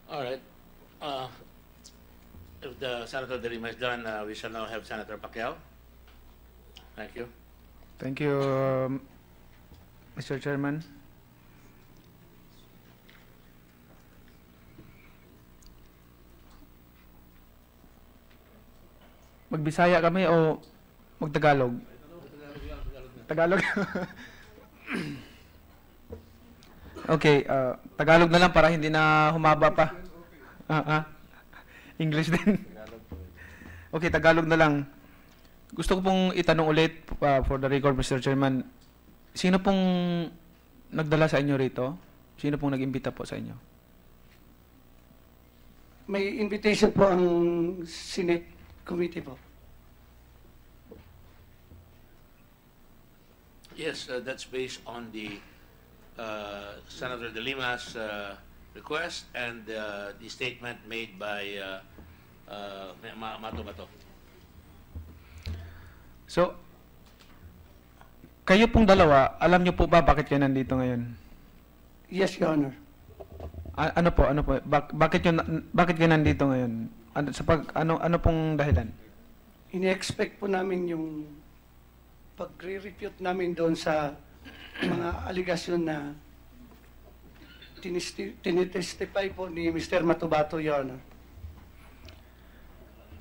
All right. If the Senator De Lima is done, we shall now have Senator Pacquiao. Thank you. Thank you, Mr. Chairman. Magbisaya kami o magtagalog? Tagalog. Okay, Tagalog na lang para hindi na humaba pa. English din. Okay, Tagalog na lang. Gusto ko pong itanong ulit for the record, Mr. Chairman. Sino pong nagdala sa inyo rito? Sino pong nag-imbita po sa inyo? May invitation po ang Senate Committee po. Yes, that's based on the Senator De Lima's request and the statement made by Mato Bato. So, kayo pong dalawa, alam niyo po ba bakit kayo nandito ngayon? Yes, Your Honor. Ano po? Bakit kayo nandito ngayon? Ano pong dahilan? Ini-expect po namin yung pagre-refute namin doon sa mga aligasyon na tinitestify po ni Mr. Matubato, Your Honor.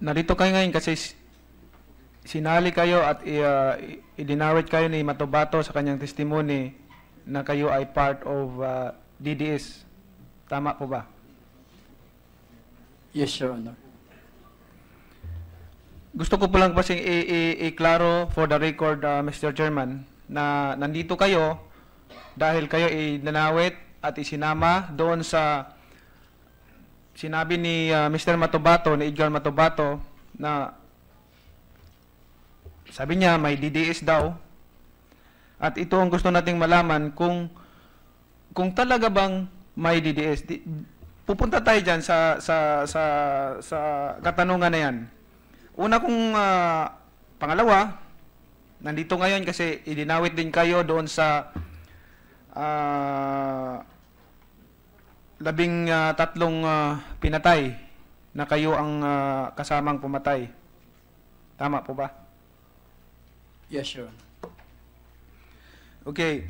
Narito kayo ngayon kasi sinali kayo at idinawit kayo ni Matubato sa kanyang testimony na kayo ay part of DDS. Tama po ba? Yes, Your Honor. Gusto ko po lang kasi i-klaro for the record, Mr. Chairman, na nandito kayo dahil kayo nanawit at isinama doon sa sinabi ni Mr. Matubato, ni Edgar Matubato, na sabi niya may DDS daw. At ito ang gusto nating malaman kung talaga bang may DDS. Pupunta tayo diyan sa katanungan na 'yan. Una kong pangalawa, nandito ngayon kasi idinawit din kayo doon sa 13 pinatay na kayo ang kasamang pumatay. Tama po ba? Yes, Your Honor. Okay.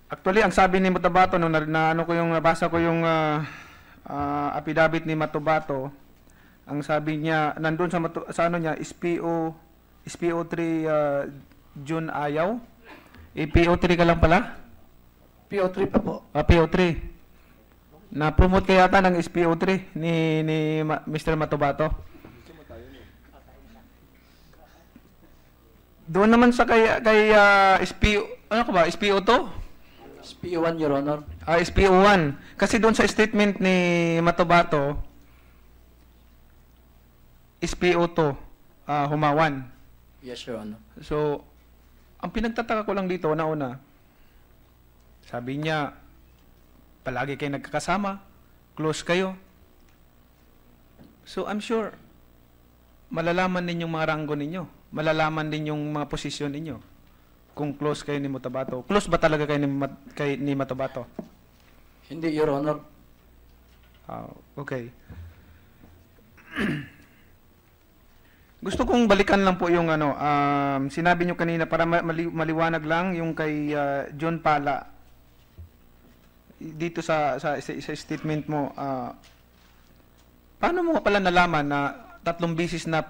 Actually, ang sabi ni Matubato nung nabasa ko yung affidavit ni Matubato, ang sabi niya nandun sa ano niya SPO3 June Ayaw. PO3 ka lang pala? PO3 pa po. PO3. Na-promote kaya yata ng SPO3 ni Mr. Matubato. Doon naman sa kay SPO, ano ka ba? SPO2? SPO1, Your Honor. SPO1. Kasi doon sa statement ni Matubato, SPO2, humawan. Yes, Your Honor. So, ang pinagtataka ko lang dito, una, sabi niya, palagi kayo nagkakasama, close kayo. So, I'm sure, malalaman ninyong mga ranggo ninyo. Malalaman din yung mga posisyon ninyo kung close kayo ni Matubato. Close ba talaga kayo ni Matubato? Hindi, Your Honor. Okay. Gusto kong balikan lang po yung sinabi nyo kanina para maliwanag lang yung kay John Pala. Dito sa statement mo, paano mo pala nalaman na 3 beses na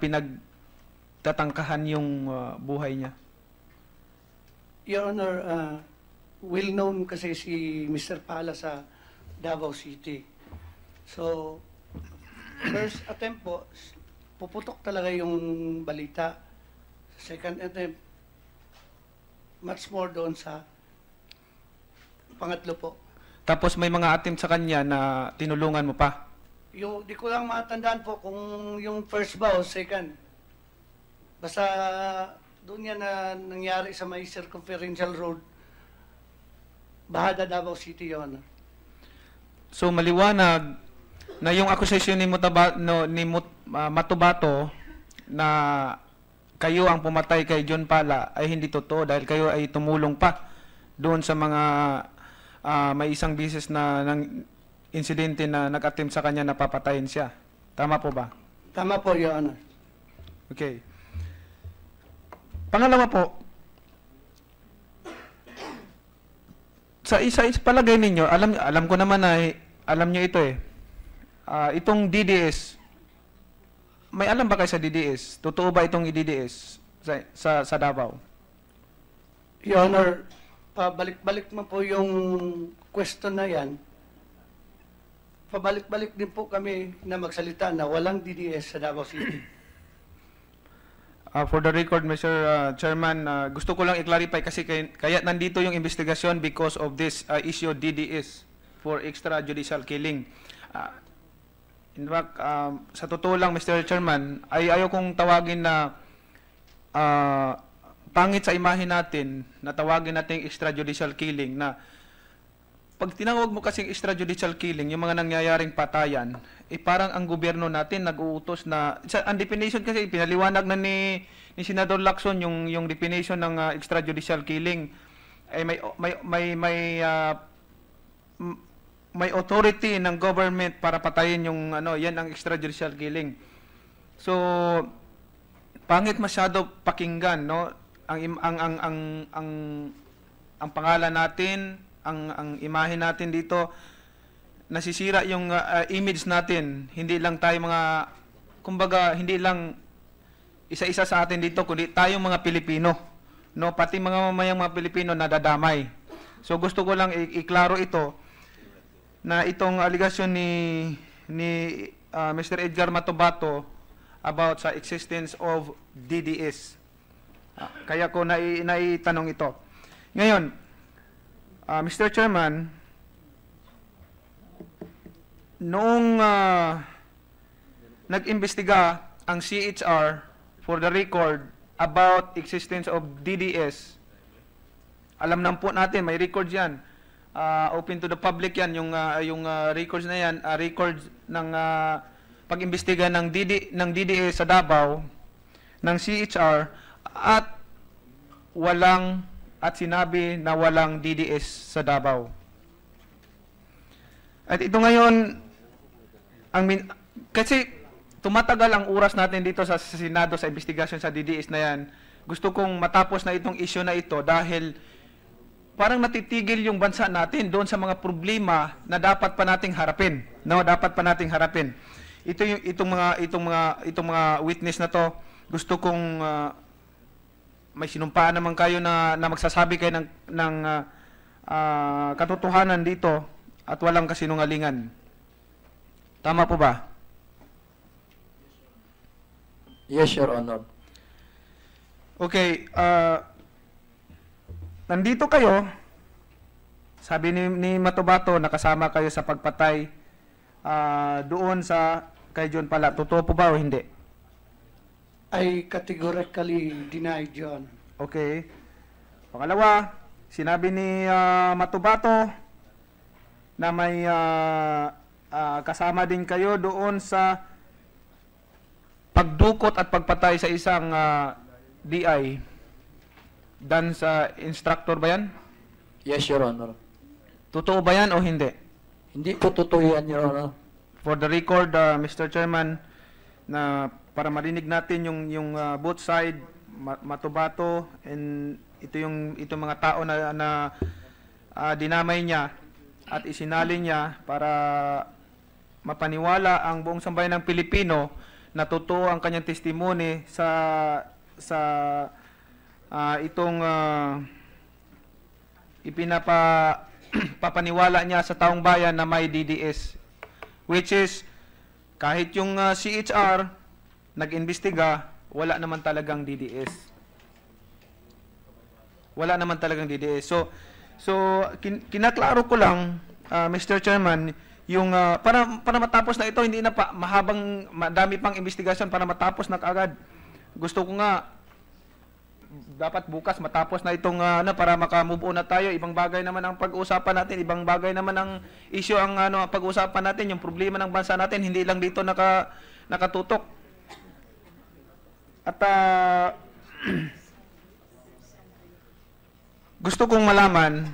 tatangkahan yung buhay niya? Your Honor, well known kasi si Mr. Pala sa Davao City. So, first attempt po, puputok talaga yung balita. Second attempt, much more doon sa pangatlo po. Tapos may mga attempt sa kanya na tinulungan mo pa? Di ko lang matandaan po kung yung first ba o second. Basta doon yan na nangyari sa may circumferential road, Bahada, Davao City, Your Honor. So maliwanag na yung accusation ni Matubato na kayo ang pumatay kay John Pala ay hindi totoo dahil kayo ay tumulong pa doon sa mga may isang bisis na ng insidente na nag-attempt sa kanya na papatayin siya. Tama po ba? Tama po, Your Honor. Okay. Pangalawa po, sa palagay ninyo, alam ko naman na alam niyo ito eh. Itong DDS, may alam ba kayo sa DDS? Totoo ba itong DDS sa Davao? Your Honor, pabalik-balik mo po yung question na yan. Pabalik-balik din po kami na magsalita na walang DDS sa Davao City. For the record, Mr. Chairman, gusto ko lang i-clarify kasi kaya nandito yung investigasyon because of this issue DDS for extrajudicial killing. In fact, sa totoo lang, Mr. Chairman, ayaw kong tawagin na pangit sa imahe natin na tawagin natin extrajudicial killing na pag tinawag mo kasing extrajudicial killing, yung mga nangyayaring patayan, parang ang gobyerno natin nag-uutos na, ang definition kasi, pinaliwanag na ni Senador Lacson yung definition ng extrajudicial killing, ay may authority ng government para patayin yung yan ang extrajudicial killing. So, pangit masyado pakinggan, no? Ang pangalan natin, ang imahe natin dito, nasisira yung image natin. Hindi lang tayo kumbaga, hindi lang isa-isa sa atin dito, kundi tayong mga Pilipino. No? Pati mga mamayang mga Pilipino nadadamay. So gusto ko lang iklaro ito, na itong aligasyon ni Mr. Edgar Matubato about sa existence of DDS. Kaya ko naitanong ito. Ngayon, Mr. Chairman, noong nag-imbestiga ang CHR for the record about existence of DDS, alam na po natin, may records yan. Open to the public yan, yung records na yan, records ng pag-imbestiga ng DDS sa Davao, ng CHR, at sinabi na walang DDS sa Davao. At ito ngayon, kasi tumatagal ang oras natin dito sa Senado sa investigasyon sa DDS na yan. Gusto kong matapos na itong issue na ito dahil parang natitigil yung bansa natin doon sa mga problema na dapat pa nating harapin. No, dapat pa nating harapin. Itong mga witness na to, gusto kong may sinumpaan naman kayo na magsasabi kayo ng katotohanan dito at walang kasinungalingan. Tama po ba? Yes, Your Honor. Okay, nandito kayo, sabi ni Matubato, nakasama kayo sa pagpatay doon sa kay John Pala. Totoo po ba o hindi? I categorically deny, John. Okay. Pangalawa, sinabi ni Matubato na may kasama din kayo doon sa pagdukot at pagpatay sa isang DI. Dan sa instructor ba yan? Yes, Your Honor. Totoo ba yan o hindi? Hindi po totoo yan, Your Honor. For the record, Mr. Chairman, na para marinig natin yung both side, Matubato, and itong mga tao na dinamay niya at isinalin niya para mapaniwala ang buong sambayan ng Pilipino na totoo ang kanyang testimony sa itong papaniwala niya sa taong bayan na may DDS, which is kahit yung CHR nag-imbestiga, wala naman talagang DDS. Wala naman talagang DDS. So kinaklaro ko lang, Mr. Chairman, yung para matapos na ito, hindi na pa madami pang investigasyon para matapos na kaagad. Gusto ko nga dapat bukas matapos na itong para maka-move on na tayo. Ibang bagay naman ang pag-uusapan natin, ibang bagay naman ang issue ang pag-uusapan natin, yung problema ng bansa natin, hindi lang dito nakatutok. At gusto kong malaman,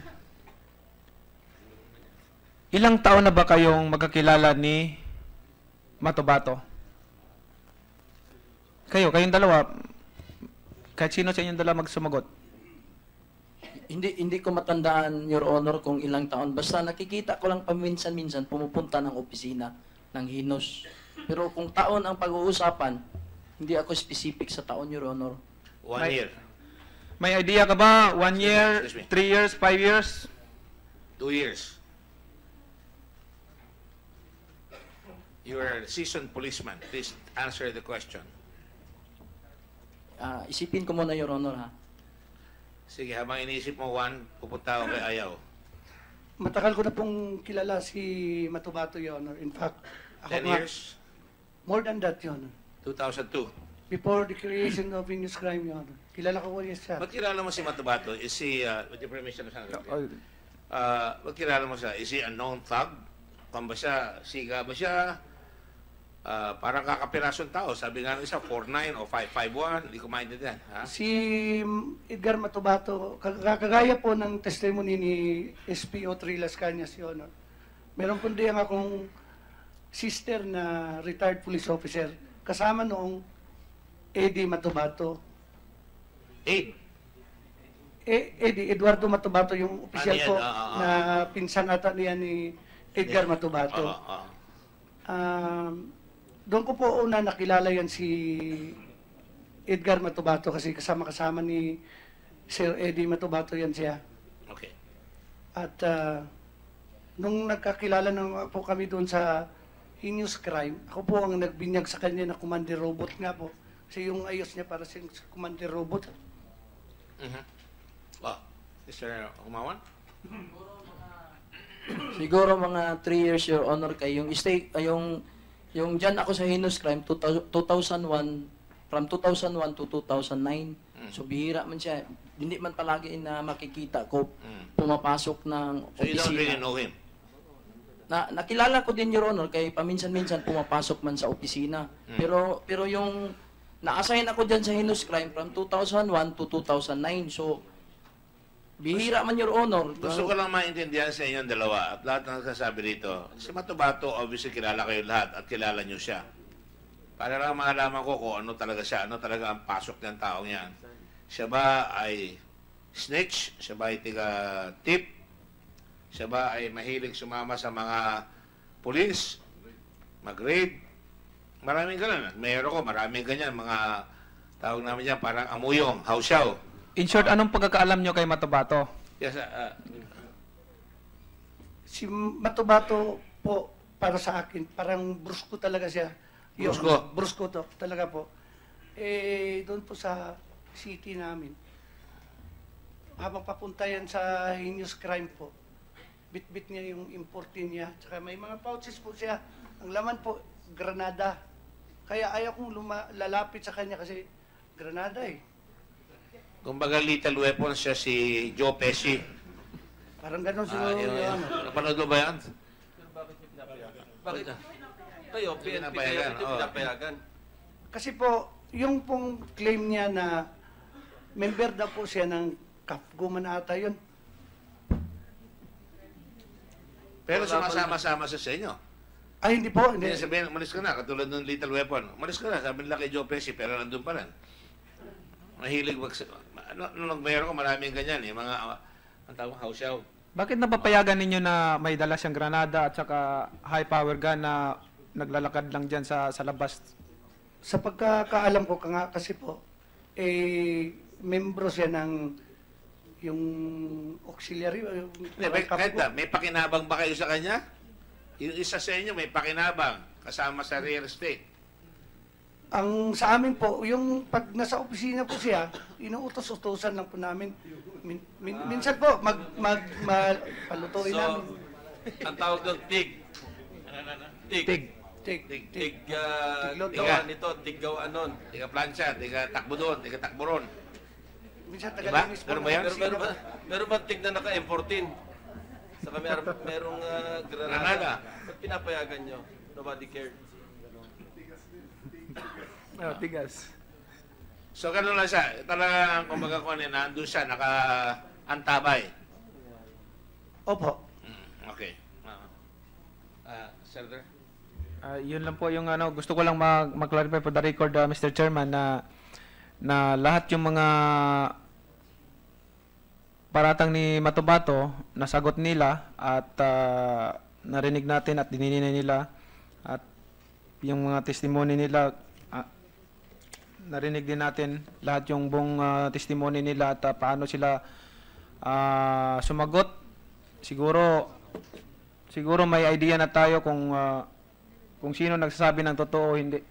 ilang taon na ba kayong magkakilala ni Matubato? Kayong dalawa, kahit sino sa inyong dalawa magsumagot. Hindi ko matandaan, Your Honor, kung ilang taon. Basta nakikita ko lang paminsan-minsan pumupunta ng opisina ng Hinos. Pero kung taon ang pag-uusapan, hindi ako specific sa taon, Your Honor. 1 May- year, May idea ka ba? 1 year, Excuse me. 3 years, 5 years? 2 years. You are a seasoned policeman. Please answer the question. Isipin ko muna, Your Honor, ha? Sige, habang iniisip mo, Juan, pupunta ako kay Ayaw. Matagal ko na pong kilala si Matubato, Your Honor. In fact, 10 years, more than that, Your Honor. 2002. Before the creation of Venus Crime, Your Honor. Kilala ko siya. Ba't kilala mo si Matubato? Is he, with the permission of Senator Clear, ba't kilala mo siya? Is he a known thug? Kung ba siya, siga ba siya? Parang kakapirasong tao. Sabi nga ng isa, 4'9" o 5'1". Hindi ko maintindihan. Ha? Si Edgar Matubato, kagaya po ng testimony ni SPO Trilas Cañas, Your Honor. Meron po din akong sister na retired police officer kasama noong Eddie Matubato. Eddie, Eduardo Matubato, yung opisyal yan? po Ah. na pinsan ata niya ni Edgar Matubato. Oo. Doon ko po una nakilala yan si Edgar Matubato kasi kasama-kasama ni Sir Eddie Matubato yan siya. Okay. At nung nagkakilala na po kami doon sa heinous crime, ako po ang nagbinyag sa kanya na commander robot nga po. Kasi yung ayos niya para sa commander robot. Mr. Humawan? Siguro mga 3 years, Your Honor, kay yung dyan ako sa heinous crime, 2001, from 2001 to 2009. So bihira man siya. Hindi man palagi na makikita ko pumapasok ng So you don't really opisina. know him? Nakilala ko din, Your Honor, kay paminsan-minsan pumapasok man sa opisina. Pero yung na-assign ako dyan sa heinous crime from 2001 to 2009. So bihira man, Your Honor. Gusto ko lang maintindihan sa inyong dalawa at lahat ng nagsasabi rito. Si Matubato, obviously kilala kayo lahat at kilala nyo siya. Para lang malaman ko kung ano talaga siya, ano talaga ang pasok ng taong yan. Siya ba ay snitch? Siya ba ay tiga-tip? Siya ba ay mahilig sumama sa mga pulis? Mag-raid? Maraming ganun. Mayroon ko, maraming ganyan. Mga tawag namin yan, parang amuyong, hausyaw. In short, anong pagkakaalam nyo kay Matubato? Yes, Si Matubato po, para sa akin, parang brusko talaga siya. Yun, Brusko? Brusko to, talaga po. Doon po sa city namin, habang papunta yan sa heinous crime po, bit-bit niya yung importin niya. Tsaka may mga pouches po siya. Ang laman po, granada. Kaya ayaw kong lalapit sa kanya kasi granada eh. kumbaga lethal weapon siya si Joe Pesci. Parang ganon siguro yun. Napanood mo ba yan? Bakit? Kayo, PNP kayo, Pinapayagan, hindi oo. pinapayagan. Kasi po, yung pong claim niya na member daw po siya ng CAFGO man ata yun. Pero sumasama-sama sa inyo. Ay, hindi po. Hindi Hindi. sabihin, umalis ka na, katulad ng lethal weapon. Umalis ka na, sabi nila kay Joe Pesci, pero nandun pa rin. Mahilig nung mayroon ko maraming ganyan eh, mga ang tawag hausyaw. Bakit napapayagan ninyo na may dala siyang granada at saka high power gun na naglalakad lang dyan sa labas? Sa pagkakaalam ko nga kasi po, membro siya ng yung auxiliary. Hindi, kahit na, may pakinabang ba kayo sa kanya? Yung isa sa inyo may pakinabang kasama sa real estate. Ang sa amin po, yung pag nasa opisina po siya, inuutos-utosan lang po namin. Minsan po, palutuin So, namin. ang tawag doon, TIG. TIG. Tig. Gawa Tiga. nito, TIG gawa nun. Tiga plancha, tiga takbo doon, tiga takbo ron. Minsan Diba? tagalinis po. Ganun ba yan? Pero meron ba TIG na naka-M14? Saka merong Granada. granada. Ba't pinapayagan nyo? Nobody cared. Tigas. So, ganun lang siya. Talagang, kumbaga ko nandun siya, Antabay. Opo. Okay. Senator? Yun lang po yung gusto ko lang mag-clarify for the record, Mr. Chairman, na lahat yung mga paratang ni Matubato, nasagot nila at narinig natin at dininay nila at yung mga testimony nila, narinig din natin lahat yung buong testimony nila at paano sila sumagot. Siguro may idea na tayo kung sino nagsasabi ng totoo o hindi.